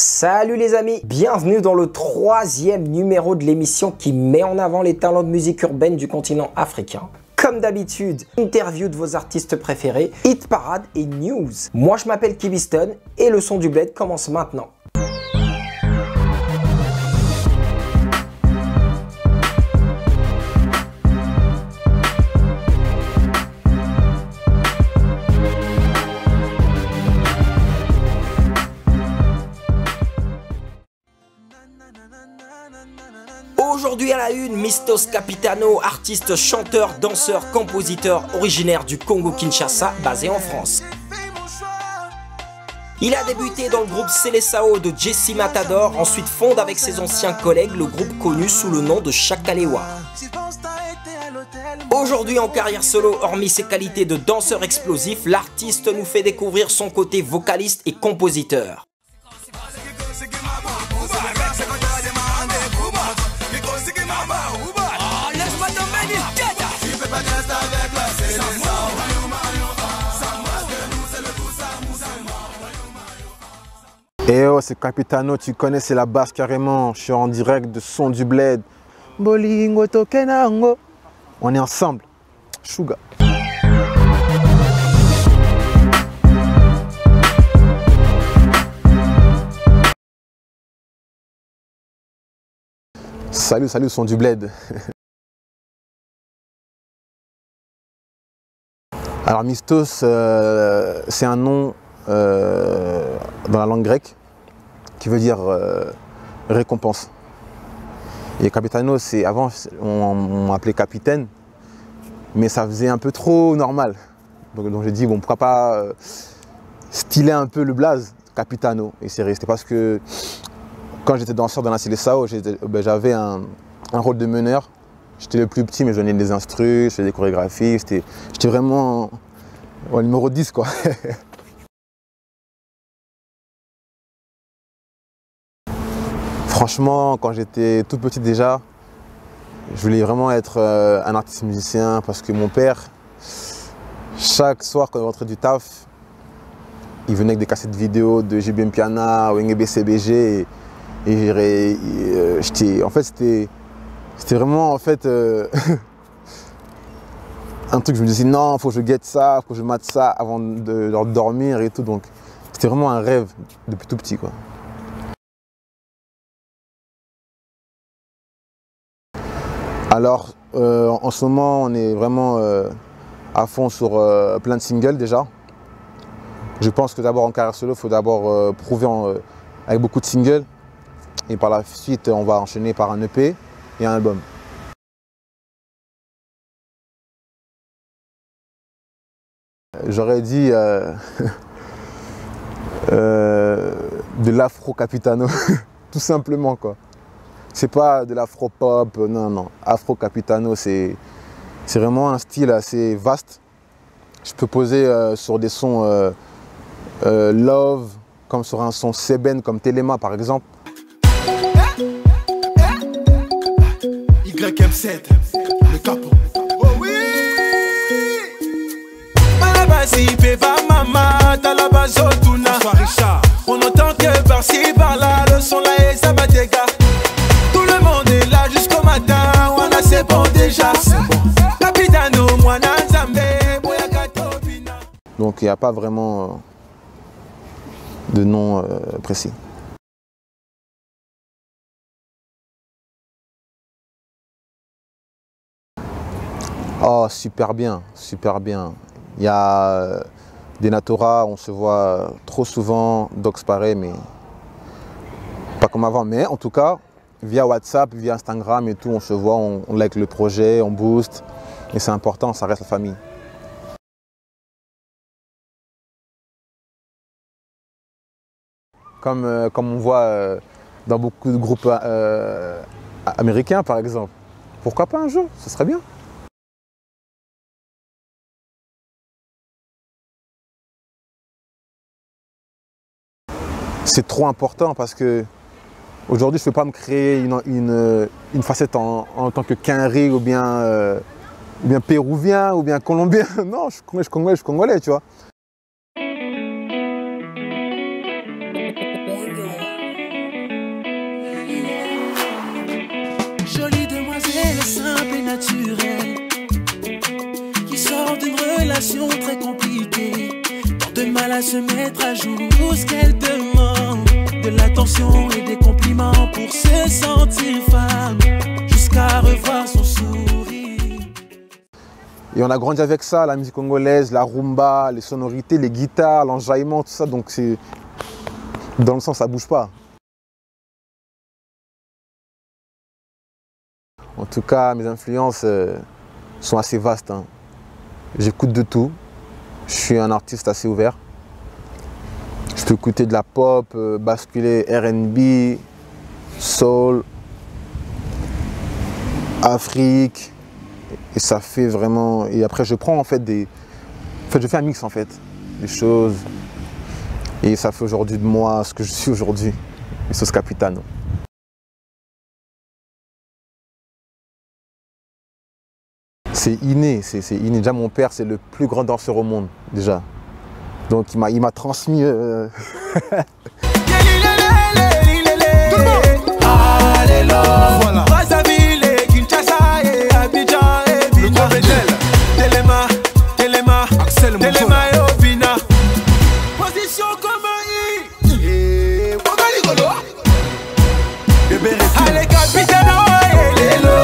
Salut les amis, bienvenue dans le 3e numéro de l'émission qui met en avant les talents de musique urbaine du continent africain. Comme d'habitude, interview de vos artistes préférés, hit parade et news. Moi je m'appelle Kibiston et le son du bled commence maintenant. Aujourd'hui à la une, Mistos Capitano, artiste, chanteur, danseur, compositeur originaire du Congo-Kinshasa, basé en France. Il a débuté dans le groupe Seleção de Jesse Matador, ensuite fonde avec ses anciens collègues le groupe connu sous le nom de Chakalewa. Aujourd'hui en carrière solo, hormis ses qualités de danseur explosif, l'artiste nous fait découvrir son côté vocaliste et compositeur. Eh oh, c'est Capitano, tu connais, c'est la basse carrément. Je suis en direct de Son du Bled. Bolingo tokenango. On est ensemble. Sugar. Salut, salut, Son du Bled. Alors Mistos, c'est un nom dans la langue grecque qui veut dire récompense. Et Capitano, c'est avant on m'appelait capitaine, mais ça faisait un peu trop normal. Donc j'ai dit bon, pourquoi pas styler un peu le blaze Capitano. Et c'est resté parce que quand j'étais danseur dans la Seleção, j'avais un rôle de meneur. J'étais le plus petit, mais je donnais des instrus, je faisais des chorégraphies. J'étais vraiment le numéro 10 quoi. Franchement, quand j'étais tout petit déjà, je voulais vraiment être un artiste musicien parce que mon père, chaque soir quand il rentrait du taf, il venait avec des cassettes vidéo de JB Mpiana, Wenge CBG et en fait c'était vraiment en fait un truc, je me disais non, faut que je guette ça, faut que je mate ça avant de dormir et tout, donc c'était vraiment un rêve depuis tout petit quoi. Alors en ce moment on est vraiment à fond sur plein de singles déjà. Je pense que d'abord en carrière solo il faut d'abord prouver avec beaucoup de singles et par la suite on va enchaîner par un EP et un album. J'aurais dit de l'afro Capitano, tout simplement quoi. C'est pas de l'afro-pop, non, non. Afro Capitano, c'est vraiment un style assez vaste. Je peux poser sur des sons love, comme sur un son Seben, comme Telema par exemple. YM7, le capot. Oh oui! On entend que par-ci par-là, le son là et ça va des gars. Tout le monde est là jusqu'au matin, on a c'est bon déjà. Capitano, moi Nzambe, donc il n'y a pas vraiment de nom précis. Oh, super bien, super bien. Il y a Denatora, on se voit trop souvent, Dox pareil, mais pas comme avant. Mais en tout cas, via WhatsApp, via Instagram et tout, on se voit, on like le projet, on booste. Et c'est important, ça reste la famille. Comme on voit dans beaucoup de groupes américains par exemple. Pourquoi pas un jour, ce serait bien. C'est trop important parce que aujourd'hui je ne peux pas me créer une facette en tant que Quinri ou bien péruvien ou bien colombien. Non, je suis congolais, tu vois. à se mettre à jour. Tout ce qu'elle demande, de l'attention et des compliments pour se sentir femme, jusqu'à revoir son sourire. Et on a grandi avec ça, la musique congolaise, la rumba, les sonorités, les guitares, l'enjaillement, tout ça. Donc c'est dans le sens, ça bouge pas. En tout cas, mes influences sont assez vastes, hein. J'écoute de tout. Je suis un artiste assez ouvert. Je peux écouter de la pop, basculer R&B, soul, Afrique. Et ça fait vraiment... Et après, je prends en fait des... En fait, je fais un mix en fait, des choses. Et ça fait aujourd'hui de moi ce que je suis aujourd'hui, les Sauce Capitano. C'est inné, c'est inné. Déjà, mon père, c'est le plus grand danseur au monde, déjà. Donc, il m'a transmis... Voilà. Brazzaville, Kinshasa et Abidjan et Bina. Telema, Axel et Obina. Position comme un I. Et Wabaligolo. Allez, Capitano et Lelo.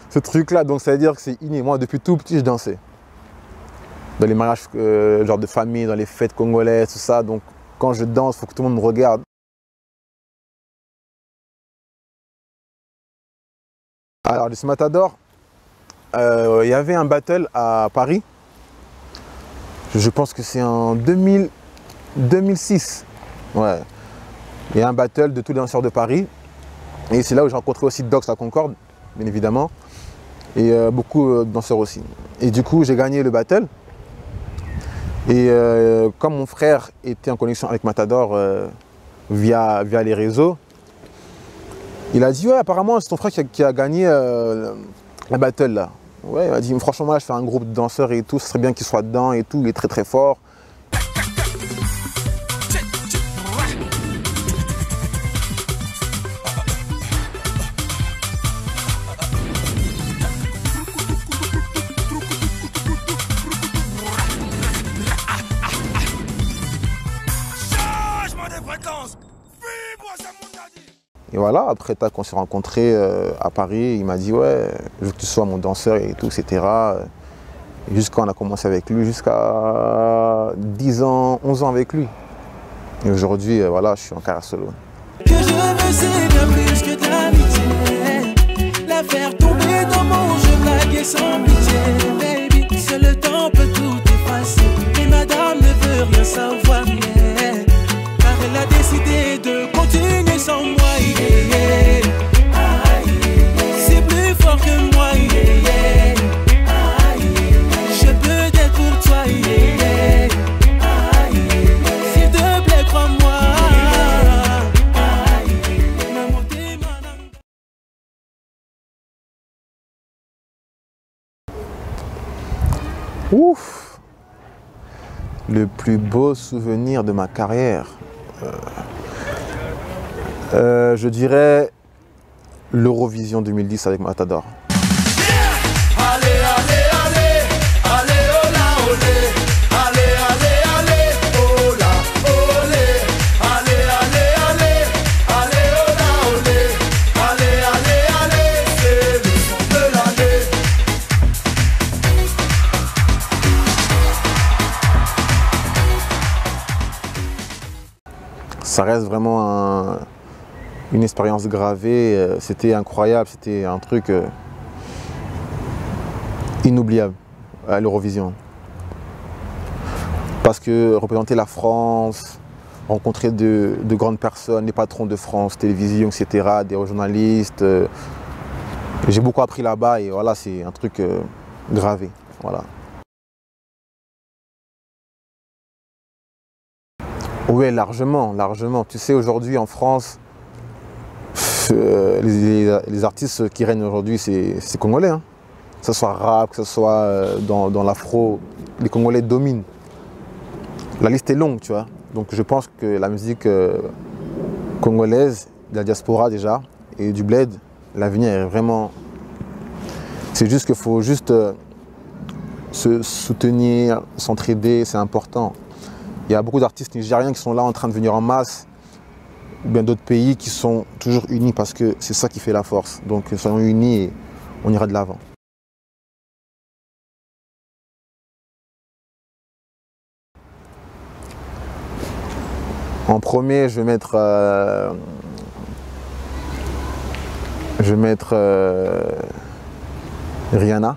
Ce truc-là, donc ça veut dire que c'est inné. Moi, depuis tout petit, je dansais. Dans les mariages genre de famille, dans les fêtes congolaises, tout ça. Donc quand je danse, il faut que tout le monde me regarde. Alors, les Matador, il y avait un battle à Paris. Je pense que c'est en 2006. Ouais. Il y a un battle de tous les danseurs de Paris. Et c'est là où j'ai rencontré aussi Dox à Concorde, bien évidemment. Et beaucoup de danseurs aussi. Et du coup, j'ai gagné le battle. Et comme mon frère était en connexion avec Matador via les réseaux, il a dit « Ouais, apparemment, c'est ton frère qui a gagné la battle là. » Ouais, il m'a dit « Franchement, moi, je fais un groupe de danseurs et tout, ce serait bien qu'il soit dedans et tout, il est très très fort. » Et voilà, après tac, on s'est rencontrés à Paris, il m'a dit ouais, je veux que tu sois mon danseur et tout, etc. Et jusqu'à on a commencé avec lui, jusqu'à 10 ans, 11 ans avec lui. Et aujourd'hui, voilà, je suis en carrière solo. Que je veux, c'est bien plus que de l'amitié. La faire tomber dans mon jeu, blaguer sans pitié. Baby, seul le temps peut tout effacer. Et madame ne veut rien savoir, mais car elle a décidé de continuer sans moi. C'est plus fort que moi. Je peux être pour toi. S'il te plaît, crois-moi. Ouf! Le plus beau souvenir de ma carrière. Je dirais l'Eurovision 2010 avec Matador. Ça reste vraiment une expérience gravée, c'était incroyable, c'était un truc inoubliable à l'Eurovision. Parce que représenter la France, rencontrer de grandes personnes, les patrons de France Télévisions, etc., des journalistes, j'ai beaucoup appris là-bas et voilà, c'est un truc gravé. Voilà. Oui, largement, largement. Tu sais, aujourd'hui en France, les artistes qui règnent aujourd'hui, c'est congolais. Hein. Que ce soit rap, que ce soit dans l'afro, les Congolais dominent. La liste est longue, tu vois. Donc je pense que la musique congolaise, de la diaspora déjà, et du bled, l'avenir est vraiment... C'est juste qu'il faut juste se soutenir, s'entraider, c'est important. Il y a beaucoup d'artistes nigériens qui sont là en train de venir en masse, ou bien d'autres pays qui sont toujours unis parce que c'est ça qui fait la force. Donc soyons unis et on ira de l'avant. En premier, je vais mettre Rihanna.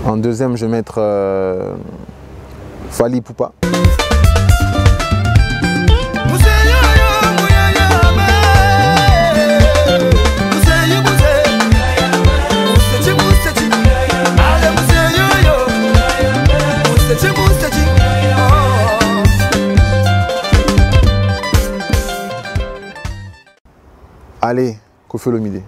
En deuxième, je vais mettre Fally Ipupa. Allez, Koffi Olomide.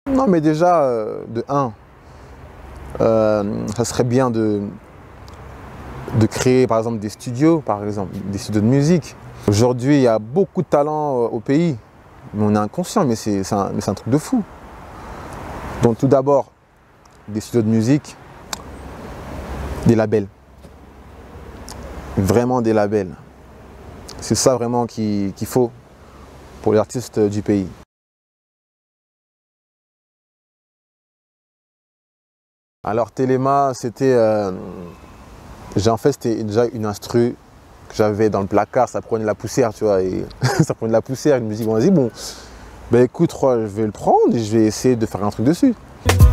Non mais déjà, de 1, ça serait bien de créer par exemple des studios, des studios de musique. Aujourd'hui, il y a beaucoup de talents au pays, mais on est inconscient, mais c'est un truc de fou. Donc tout d'abord, des studios de musique, des labels. Vraiment des labels. C'est ça vraiment qu'il faut pour les artistes du pays. Alors Téléma, c'était déjà une instru que j'avais dans le placard, ça prenait la poussière, tu vois, et ça prenait la poussière, une musique, on a dit bon, ben écoute, je vais le prendre et je vais essayer de faire un truc dessus.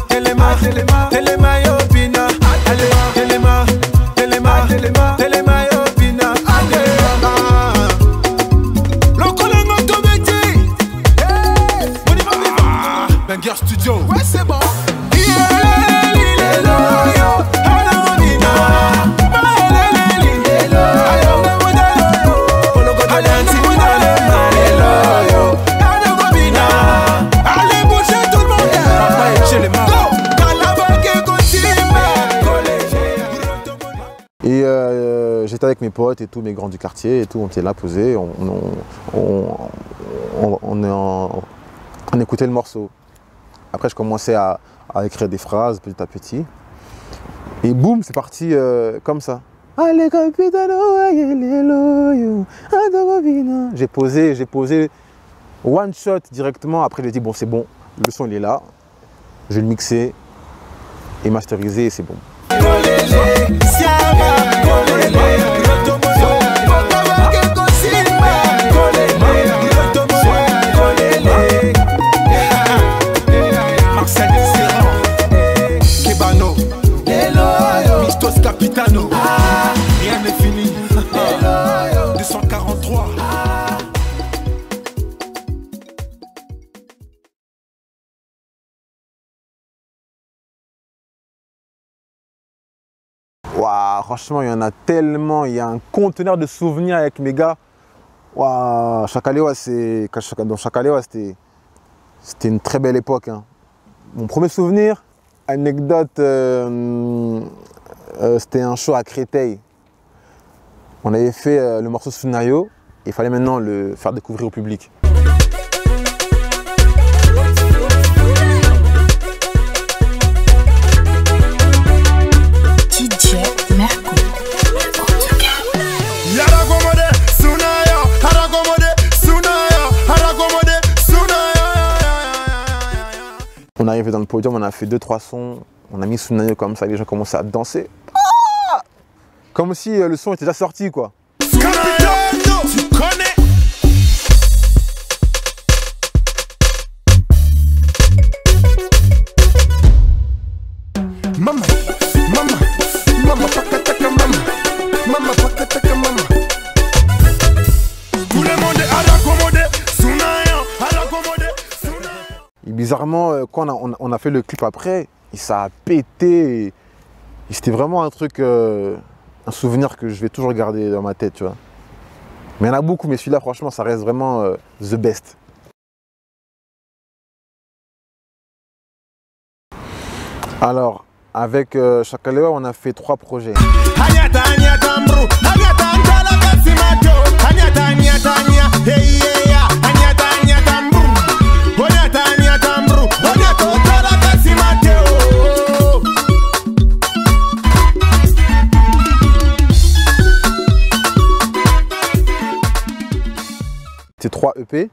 Téléma, Téléma, Téléma, yo, Pina. Téléma, Téléma, Téléma, Téléma, yo, Pina. Banger Studio, ouais c'est bon. Et j'étais avec mes potes et tout, mes grands du quartier et tout, on était là posés, on écoutait le morceau. Après je commençais à écrire des phrases petit à petit. Et boum, c'est parti comme ça. J'ai posé one shot directement, après j'ai dit bon c'est bon, le son il est là, je vais le mixer et masteriser et c'est bon. Capitano, rien n'est fini. 243. Waouh, franchement, il y en a tellement. Il y a un conteneur de souvenirs avec mes gars. Waouh, Chakalewa, dans Chakalewa, c'était une très belle époque. Hein. Mon premier souvenir, anecdote. C'était un show à Créteil. On avait fait le morceau Sunayo. Il fallait maintenant le faire découvrir au public. DJ Merco. On est arrivé dans le podium, on a fait 2-3 sons. On a mis Sunayo comme ça, les gens commençaient à danser. Comme si le son était déjà sorti, quoi. Tu connais. Mama, mama, mama, pakataka mama, mama, pakataka mama. Tout le monde est à l'accommodé, Sunaya. bizarrement, quand on a fait le clip après, ça a pété. Et c'était vraiment un truc, un souvenir que je vais toujours garder dans ma tête, tu vois. Mais il y en a beaucoup, mais celui-là, franchement, ça reste vraiment the best. Alors, avec Chakalewa, on a fait 3 projets. C'est 3 EP.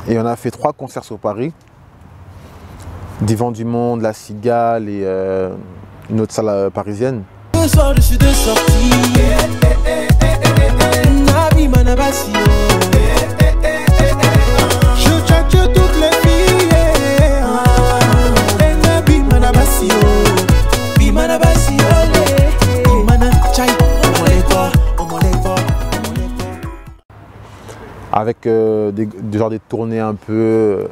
Et on a fait 3 concerts sur Paris. Divan du Monde, La Cigale et une autre salle parisienne. Ce soir je suis de sortie. Nabi Manabasio. Je tchatche toutes les filles. Nabi Manabasio. Bi Manabasio. Mana Chai. Avec des tournées un peu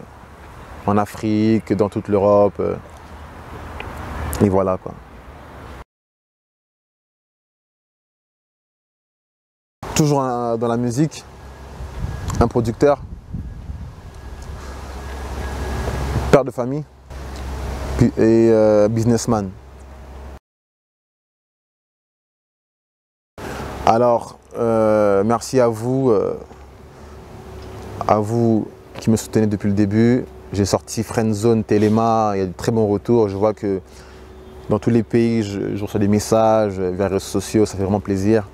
en Afrique, dans toute l'Europe. Et voilà quoi. Toujours dans la musique, un producteur, père de famille et businessman. Alors, merci à vous qui me soutenez depuis le début. J'ai sorti Friendzone, Téléma, il y a de très bons retours. Je vois que dans tous les pays, je reçois des messages via les réseaux sociaux, ça fait vraiment plaisir.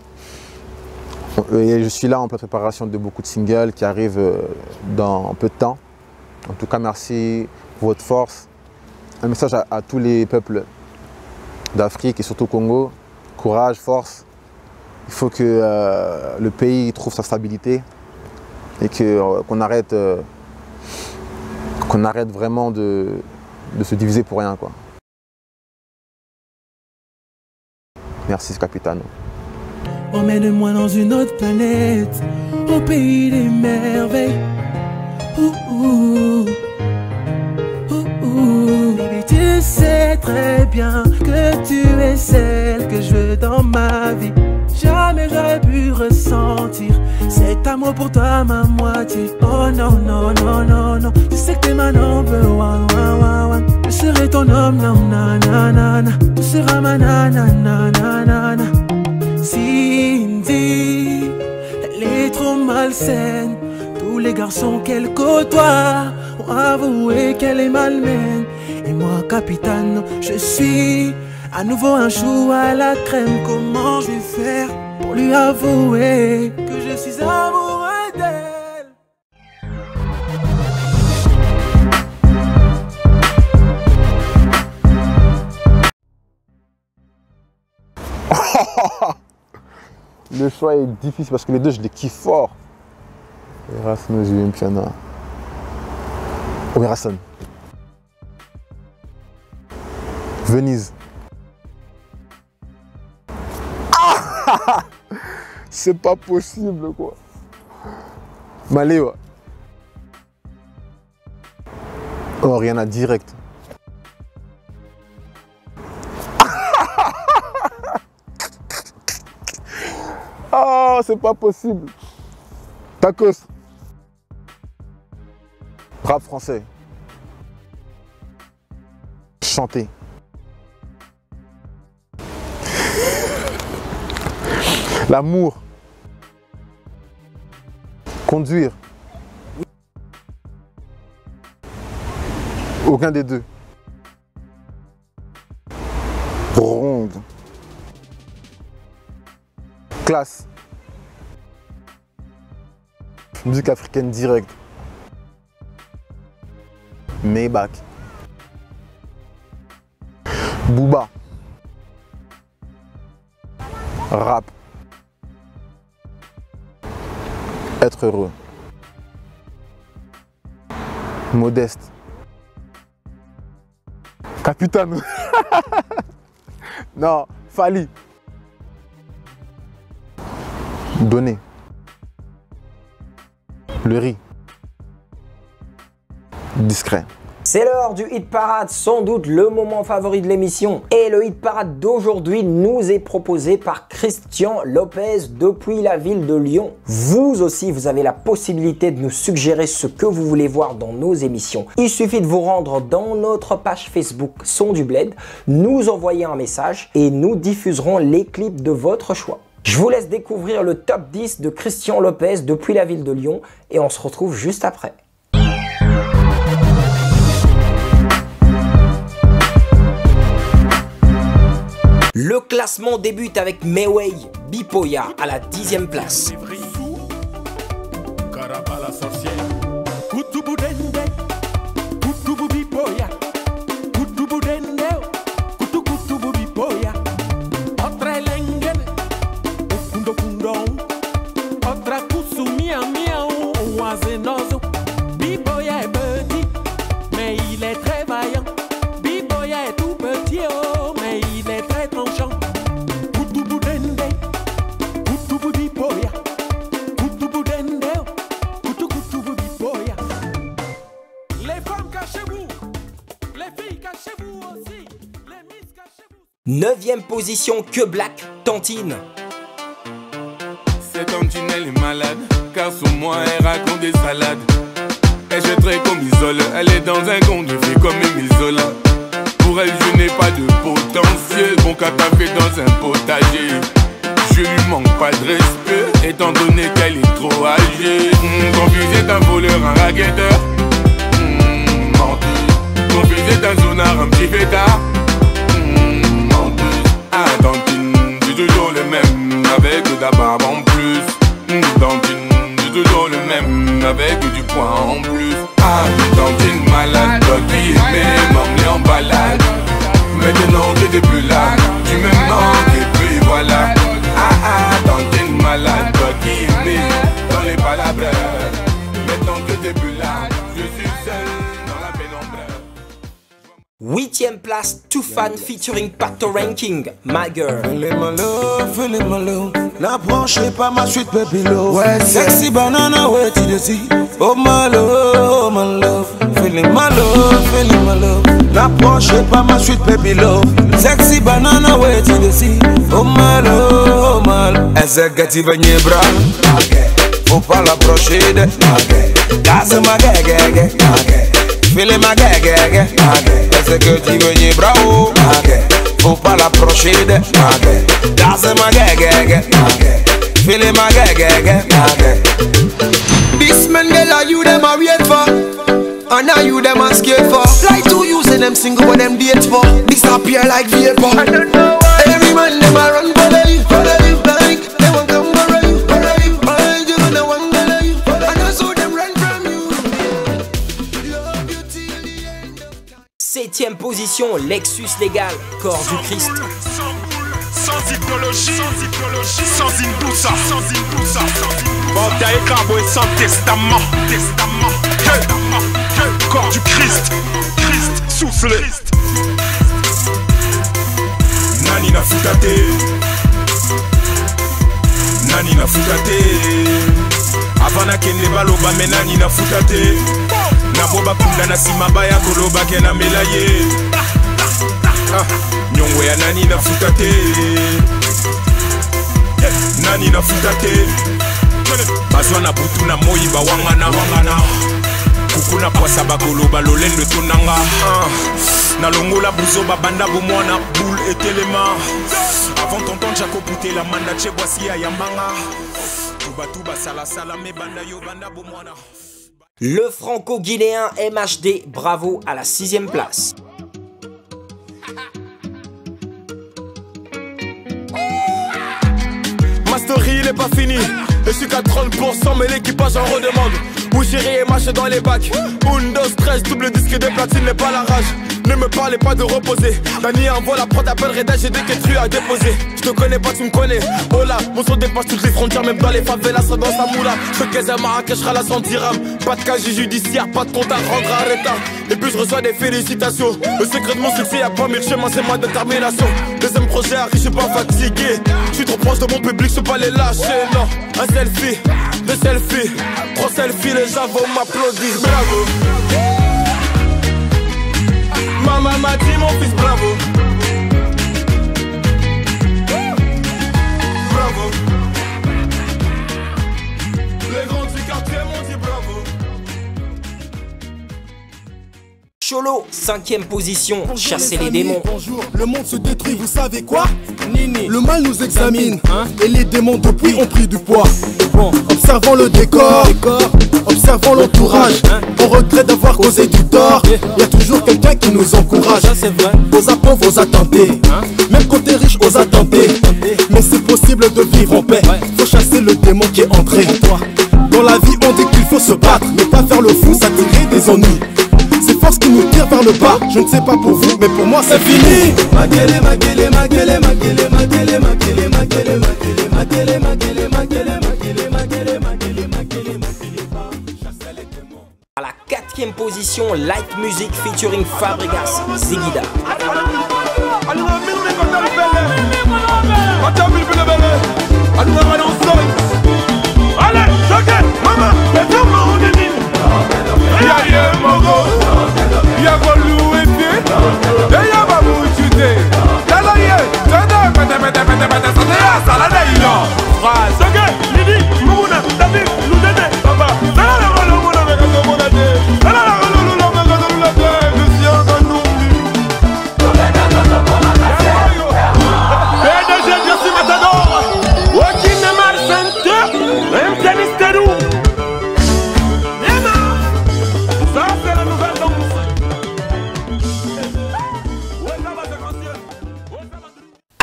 Et je suis là en pleine préparation de beaucoup de singles qui arrivent dans peu de temps. En tout cas, merci pour votre force. Un message à tous les peuples d'Afrique et surtout au Congo. Courage, force. Il faut que le pays trouve sa stabilité et qu'on arrête vraiment de se diviser pour rien, quoi. Merci, Capitano. Emmène-moi dans une autre planète, au pays des merveilles. Baby, tu sais très bien que tu es celle que je veux dans ma vie. Jamais j'aurais pu ressentir cet amour pour toi, ma moitié. Oh non, non, non, non, non. Tu sais que t'es ma number one, one, one, one. Je serai ton homme, non, na, na, na, na. Tu seras ma na, na, na, na, na, na. Cindy, elle est trop malsaine. Tous les garçons qu'elle côtoie ont avoué qu'elle est malmène. Et moi, Capitano, je suis à nouveau un chou à la crème. Comment je vais faire pour lui avouer que je suis amoureux d'elle? Le choix est difficile parce que les deux, je les kiffe fort. Erasmus Olympiana. Omerasson. Venise. Ah, c'est pas possible, quoi. Maléwa. Oh, rien à direct. Oh, c'est pas possible. Tacos. Rap français. Chanter. L'amour. Conduire. Aucun des deux. Ronde. Classe. Musique africaine directe. Maybach. Booba. Rap. Être heureux. Modeste. Capitano. Non, Fali. Donner. Le riz. discret. C'est l'heure du Hit Parade, sans doute le moment favori de l'émission. Et le Hit Parade d'aujourd'hui nous est proposé par Christian Lopez depuis la ville de Lyon. Vous aussi, vous avez la possibilité de nous suggérer ce que vous voulez voir dans nos émissions. Il suffit de vous rendre dans notre page Facebook Son du Bled, nous envoyer un message et nous diffuserons les clips de votre choix. Je vous laisse découvrir le top 10 de Christian Lopez depuis la ville de Lyon et on se retrouve juste après. Le classement débute avec Mewey, Bipoya à la 10e place. Bipoya est petit, mais il est très vaillant. Bipoya est tout petit, oh, mais il est très tranchant. Les femmes, cachez-vous. Les filles, cachez-vous aussi. Les miss, cachez-vous. 9e position, Que Black, Tantine. Cette Tantine, elle est malade, car sur moi elle raconte des salades. Elle est très comme Isola, elle est dans un conte de fée comme Isola. Pour elle je n'ai pas de potentiel, bon qu'à taper dans un potager. Je lui manque pas de respect, étant donné qu'elle est trop âgée. Ton fils est un voleur, un racketteur. Menti. Ton fils est un zonard, un petit fêtard. Menti. Ah Tantine, c'est toujours le même, avec de la barbe en plus. Tantine, c'est toujours le même, avec du poing en plus. Ah Tantine malade, toi qui aimais m'emmener en balade. Maintenant que t'es plus là, tu me manques et puis voilà. Tantine malade, toi qui aimais dans les palabres. Maintenant que t'es plus là, je suis seul dans la pénombre. 8e place, Toufan featuring Pato Ranking, My Girl. Feeling my love. N'approchez pas ma suite, baby love. Ouais, sexy banana, ouais, tu le sais. Oh my love, feeling my love. N'approchez pas ma suite, baby love. Sexy banana, ouais, tu le sais. Oh my love. Essa gativa bra. Faut pas l'approcher de. Casse ma gag. Feeling my gag. Essa gativa bra. Faut pas l'approcher de. Casse ma gag. Feeling my gag. This man girl are you them a wait for, and now you them a scared for. Like to using them single but them date for. Disappear like vapor. I don't know why. Every man them a run for you. Like they won't come for you. Mind you gonna wonder you. And I saw them run from you. Love you till the end of time. 7e position, Lexus Légal, Corps du Christ. Sans idéologie, sans indouça, Banda et Carbo et sans testament. Corps du Christ, souffle. Nani na futate. Avant na kende baloba me nani na futate. Na boba kunda na simaba ya koloba ke na melaye. Nyongo ya nani na futate. Nani na futate. Bazwa na butu na moyiba wangana. Kukuna poisa bakoloba lolendo tonanga. Na longola buzo babanda bomwana boule et élément. Avant t'entendre Jaco pouter la manda tche boisi ya yamanga. Tuba sala me banda yo banda bomwana. Le franco-guinéen MHD, Bravo à la 6e place. Ma story il est pas fini. Je suis qu'à 30% mais l'équipage en redemande. Où chérie et marche dans les bacs. Windows 13, double disque de platine n'est pas la rage. Ne me parlez pas de reposer. Nani envoie la prod, appelle Reda, j'ai des quêtes à déposer. Je te connais pas, tu me connais. Oh là, mon son dépasse toutes les frontières, même dans les favelas, dans sa moula. Je caisse à Marrakech, à la 100 dirhams. Pas de casier judiciaire, pas de compte à rendre à retard. Et puis je reçois des félicitations. Le secret de mon succès, y'a pas mille chemins, c'est ma détermination. Deuxième projet arrive, je suis pas fatigué. Je suis trop proche de mon public, je peux pas les lâcher, non. Un selfie, deux selfies, trois selfies, les gens vont m'applaudir. Bravo. m'a dit mon fils bravo. Bravo. Les grands du quartier m'ont dit bravo. Cholo, 5e position, chasser les démons. Bonjour, le monde se détruit, vous savez quoi? Nini. Le mal nous examine, et les démons depuis ont pris du poids. Bon, observons le décor, observons l'entourage. On regrette d'avoir causé du tort. Y a toujours quelqu'un qui nous encourage. Vos appels, vos attenter. Même quand t'es riche, ose attenter. Mais c'est possible de vivre en paix. Faut chasser le démon qui est entré. Dans la vie, on dit qu'il faut se battre, mais pas faire le fou, s'attirer des ennuis. C'est force qui nous tire vers le bas. Je ne sais pas pour vous, mais pour moi c'est fini. Maguele, maguele, maguele, maguele, maguele, maguele, maguele, maguele, maguele, maguele, maguele, maguele, maguele, maguele, maguele, maguele. À la 4e position, Light Music featuring Fabregas, Zigida.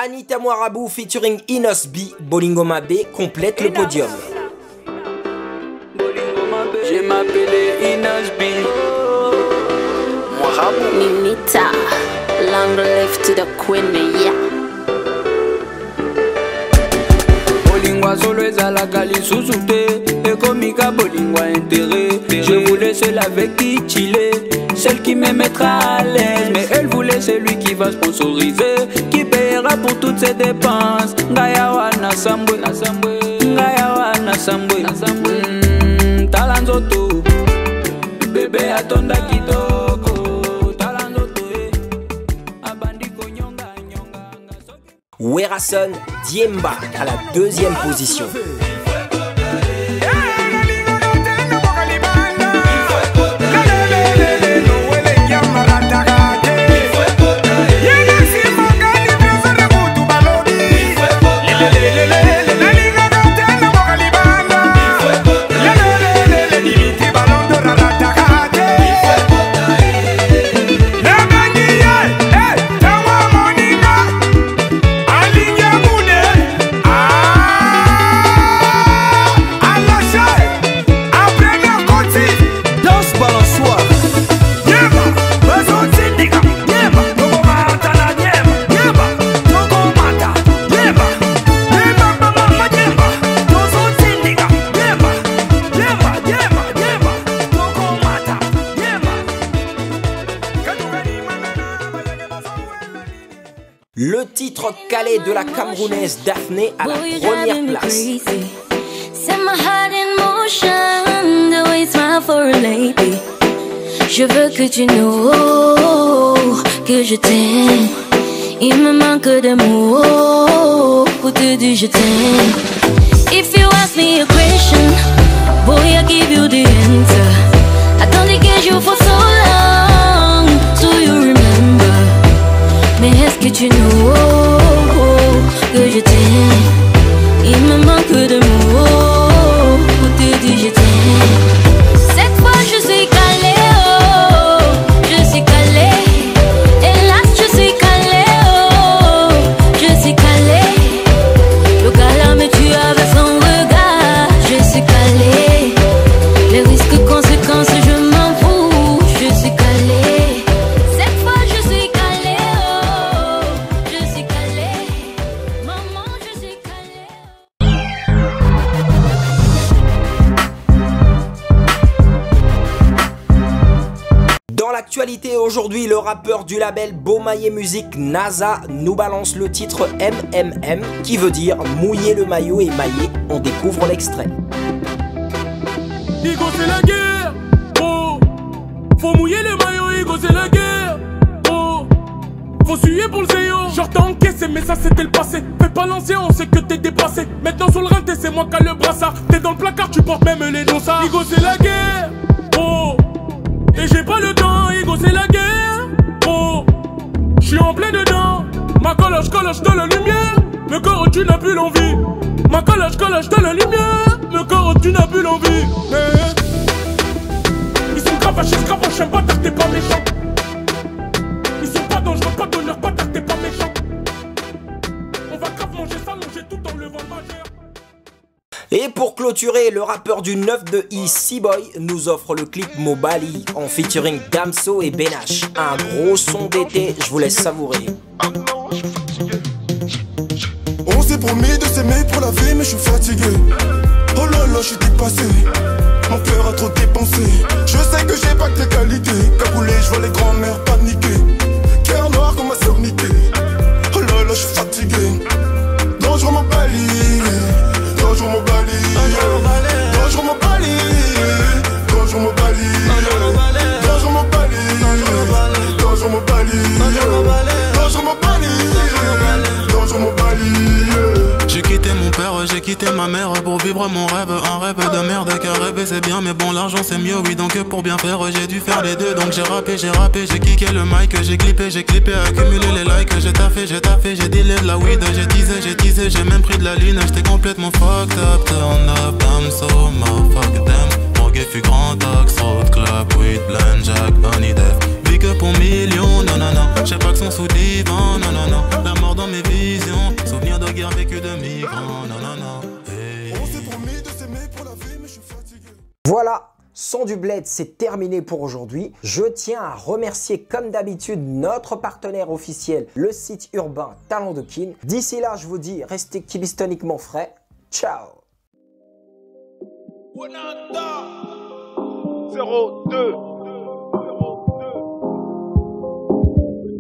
Anita Moirabou featuring Inos B, Bolingo Mabé complète le podium. Je m'appelle Inos B. Moirabou. Ninita, long live to the queen, yeah. Bolingwa solo ezalaka lisusu te, ekomika bolingwa intérêt. Je voulais celle avec qui chiller, celle qui me mettra à l'aise. Mais elle voulait celui qui va sponsoriser, qui payera pour toutes ses dépenses. Ngayawa na sambwe, ngayawa na sambwe. Talanzoto, bébé atonda kitoko. Talanzoto, abandi konyonga nyonga. Werason, Diemba à la 2e position. Le titre calé de la Camerounaise Daphné à la 1e place. Set my heart in motion, the way you smile for a lady. Je veux que tu know que je t'aime. Il me manque de mots pour te dire je t'aime. If you ask me a question, boy I give you the answer. I don't think you for so long, so you remember. Mais est-ce que tu know que je t'aime? Il me manque de mots pour te dire je t'aime. Cette fois je suis calée, oh, je suis calée. Hélas je suis calée, oh, je suis calée. Le gars là me tue avec son regard. Je suis calée. Les risques, conséquences, je m'en fous. Je suis calée. Cette fois je suis calée, oh, je suis calée. Maman je suis calée. Dans l'actualité aujourd'hui, le rappeur du label Beaumaillé Music, NASA, nous balance le titre MMM, qui veut dire mouiller le maillot et mailler. On découvre l'extrait. Igo c'est la guerre, oh. Faut mouiller le maillot, Igo c'est la guerre, oh. faut suer pour le zéo. Genre t'as encaissé mais ça c'était le passé. Fais pas l'ancien, on sait que t'es dépassé. Maintenant sur le rinté c'est moi qui a le brassard. T'es dans le placard, tu portes même les dossards. Igo c'est la guerre, oh. Et j'ai pas le temps, Igo c'est la guerre, oh. J'suis en plein dedans. Ma coloche de la lumière. Le corps tu n'as plus l'envie. Ma coloche de la lumière. Le corps tu n'as plus l'envie. Ils sont gravachés, j'aime pas t'es pas méchant. Ils sont pas dangereux, pas d'honneur, pas t'es pas méchant. On va grave manger ça, manger tout en levant le majeur. Et pour clôturer, le rappeur du 9 de I, C-Boy, nous offre le clip Mobali en featuring Damso et Benache. Un gros son d'été, je vous laisse savourer. On s'est promis de s'aimer pour la vie, mais je suis fatigué. Oh là là, je suis dépassé. Mon cœur a trop dépensé. Je sais que j'ai pas que tes qualités. Cagoulé, je vois les grands-mères paniquer. Cœur noir comme ma sœur niquée. Oh là là, je suis fatigué. Dangereux mon bali. Dangereux mon bali. Dangereux mon bali. Dangereux mon bali. Dangereux mon bali. Dangereux mon bali. Dangereux mon bali. Dangereux mon bali. J'ai quitté mon père, j'ai quitté ma mère pour vivre mon rêve, un rêve de merde. Car rêver c'est bien mais bon l'argent c'est mieux, oui. Donc pour bien faire j'ai dû faire les deux. Donc j'ai rappé, j'ai kické le mic. J'ai clippé, accumulé les likes. J'ai taffé, j'ai dealé de la weed. J'ai teasé, j'ai même pris de la ligne. J'étais complètement fucked up, turn up, I'm so fuck them. Morgue fut grand axe, road club, weed, blend, jack, honey death. Big up pour millions, non non non. J'ai pas que son sous divan, non non non. La mort dans mes visions, souvenir de guerre vécu de migrants, non non non. Hey. On s'est promis de s'aimer pour la vie, mais je suis fatigué. Voilà, Son du Bled, c'est terminé pour aujourd'hui. Je tiens à remercier comme d'habitude notre partenaire officiel, le site urbain Talent de Kin. D'ici là, je vous dis, restez kibistoniquement frais. Ciao. 02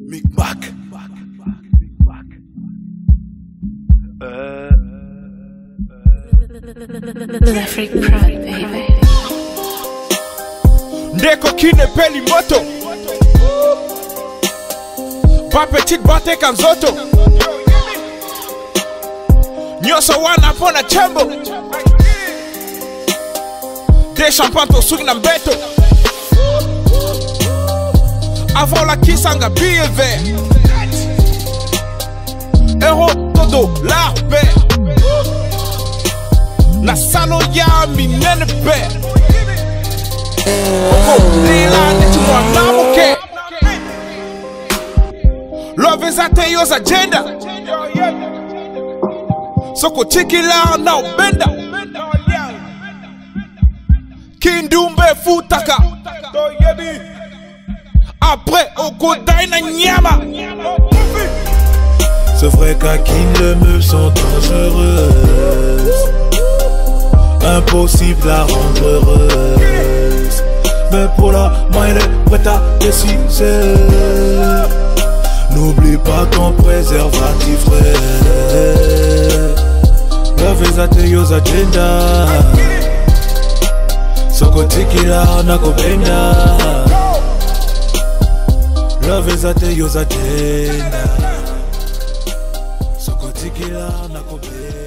Micmac. L'Afrique Pride, baby. Ndeko kine peli moto. Ba petite bate kanzoto. Nyoso wana pona chembo. Des champagne to swing na mbeto. Avant la kisanga billet vert. Euro todo l'arbe. La salo ya mi nene be. Oko lila netu mwana muke. Love is at yo's agenda. Soko tiki la na ubenda. Kindumbe futaka. Après oko daina nyama. C'est vrai qu'à Kin les meufs sont dangereuses. Impossible à rendre heureuse. Mais pour la main elle est prête à décider. N'oublie pas ton préservatif frère. Love is at yo's agenda. Soko tiki la nako benda. Love is at yo's agenda. Soko tiki la nako benda.